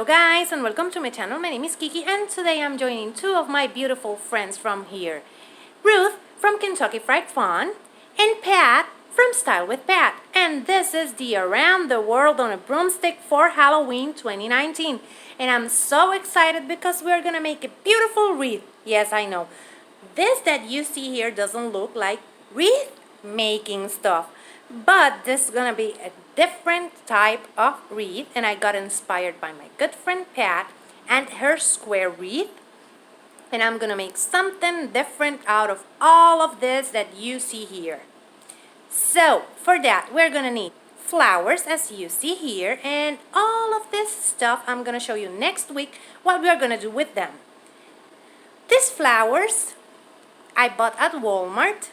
Hello guys and welcome to my channel. My name is Kiki and today I'm joining two of my beautiful friends from here. Ruth from Kentucky Frey'd Fun and Pat from Style with Pat. And this is the Around the World on a Broomstick for Halloween 2019. And I'm so excited because we're gonna make a beautiful wreath. Yes, I know. This that you see here doesn't look like wreath making stuff. But this is gonna be a different type of wreath, and I got inspired by my good friend Pat and her square wreath. And I'm gonna make something different out of all of this that you see here. So for that we're gonna need flowers as you see here, and all of this stuff I'm gonna show you next week what we're gonna do with them. These flowers I bought at Walmart.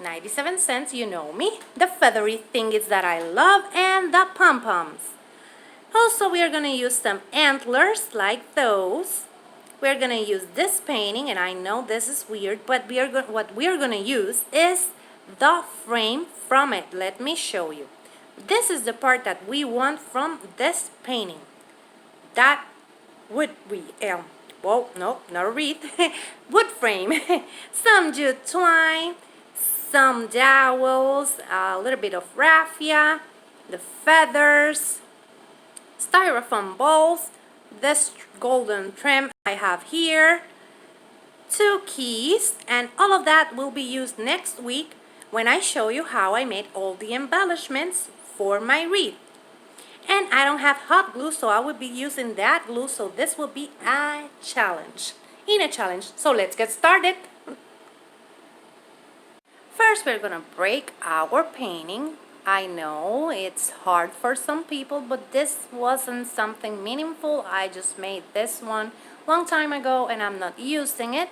97 cents, you know me. The feathery thingies that I love and the pom-poms. Also, we are going to use some antlers like those. We're going to use this painting, and I know this is weird, but what we are going to use is the frame from it. Let me show you. This is the part that we want from this painting. That would be, well, no, not a wreath. Wood frame. Some jute twine, some dowels, a little bit of raffia, the feathers, styrofoam balls, this golden trim I have here, 2 keys, and all of that will be used next week when I show you how I made all the embellishments for my wreath. And I don't have hot glue, so I will be using that glue, so this will be a challenge. So let's get started. First, we're gonna break our painting. I know it's hard for some people, but this wasn't something meaningful. I just made this one long time ago and I'm not using it.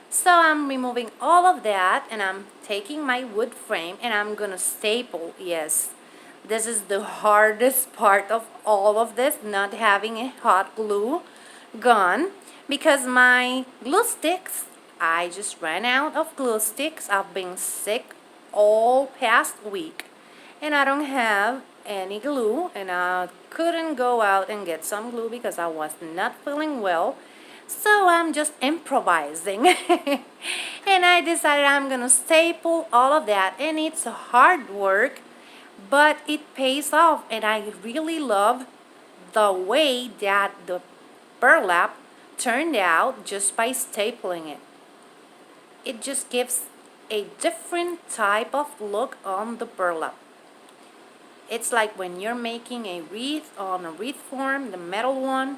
So I'm removing all of that and I'm taking my wood frame and I'm gonna staple. Yes, this is the hardest part of all of this, not having a hot glue gun, because my glue sticks, I just ran out of glue sticks. I've been sick all past week and I don't have any glue, and I couldn't go out and get some glue because I was not feeling well. So I'm just improvising and I decided I'm gonna staple all of that, and it's hard work but it pays off, and I really love the way that the burlap turned out just by stapling it. It just gives a different type of look on the burlap. It's like when you're making a wreath on a wreath form, the metal one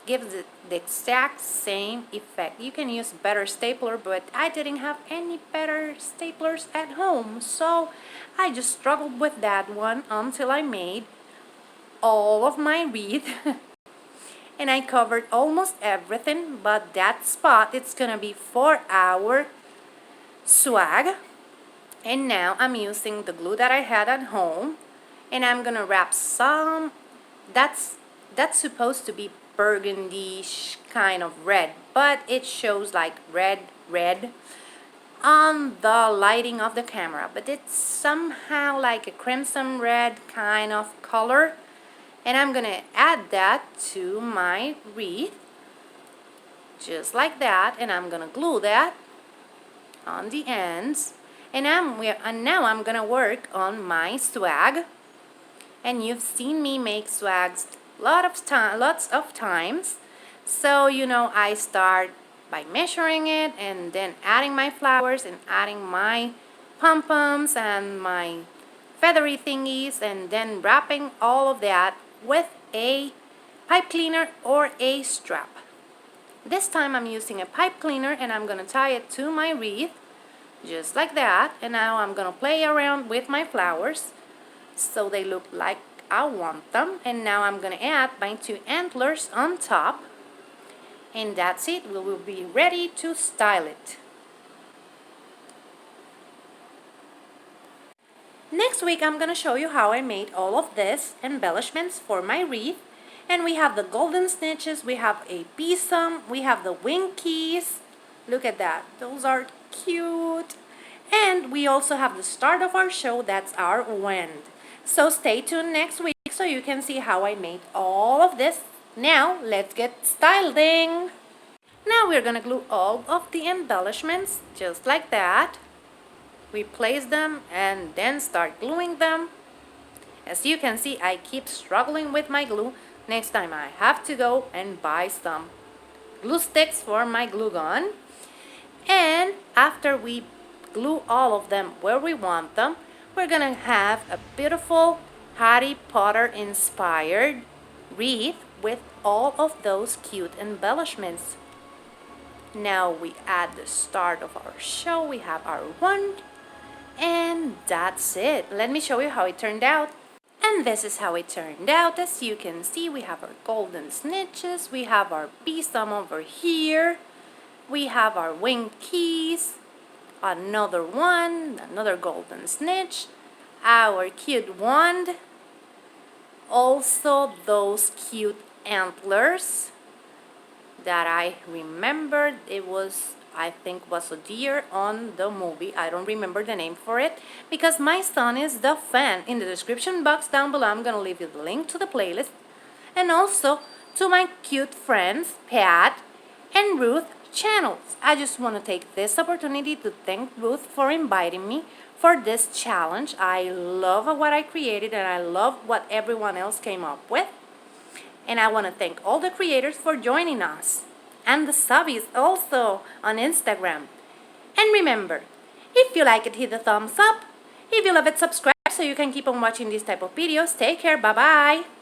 gives it the exact same effect. You can use better stapler, but I didn't have any better staplers at home, so I just struggled with that one until I made all of my wreath. And I covered almost everything, but that spot, it's gonna be for our swag. And now I'm using the glue that I had at home, and I'm gonna wrap some, that's supposed to be burgundy-ish kind of red, but it shows like red on the lighting of the camera, but it's somehow like a crimson red kind of color. And I'm gonna add that to my wreath, just like that, and I'm gonna glue that on the ends. And now I'm gonna work on my swag. And you've seen me make swags lots of times. So you know, I start by measuring it and then adding my flowers and adding my pom-poms and my feathery thingies, and then wrapping all of that with a pipe cleaner or a strap. This time I'm using a pipe cleaner and I'm gonna tie it to my wreath just like that. And now I'm gonna play around with my flowers so they look like I want them. And now I'm gonna add my 2 antlers on top, and that's it. We will be ready to style it. Next week I'm gonna show you how I made all of this embellishments for my wreath. And we have the golden snitches, we have a besom, we have the winkies. Look at that, those are cute. And we also have the start of our show, that's our wind. So stay tuned next week so you can see how I made all of this Now let's get styling. Now we're gonna glue all of the embellishments just like that. We place them and then start gluing them. As you can see, I keep struggling with my glue. Next time I have to go and buy some glue sticks for my glue gun. And after we glue all of them where we want them, we're gonna have a beautiful Harry Potter inspired wreath with all of those cute embellishments. Now we add the start of our show. We have our wand, and that's it. Let me show you how it turned out. And this is how it turned out. As you can see, we have our golden snitches, we have our besom over here, we have our wing keys, another one, another golden snitch, our cute wand, also those cute antlers that I remembered. It was, I think, was a deer on the movie. I don't remember the name for it because my son is the fan. In the description box down below, I'm gonna leave you the link to the playlist and also to my cute friends Pat and Ruth channels. I just want to take this opportunity to thank Ruth for inviting me for this challenge. I love what I created and I love what everyone else came up with. And I want to thank all the creators for joining us. And the subbies also on Instagram. And remember, if you like it, hit the thumbs up. If you love it, subscribe so you can keep on watching these type of videos. Take care. Bye-bye.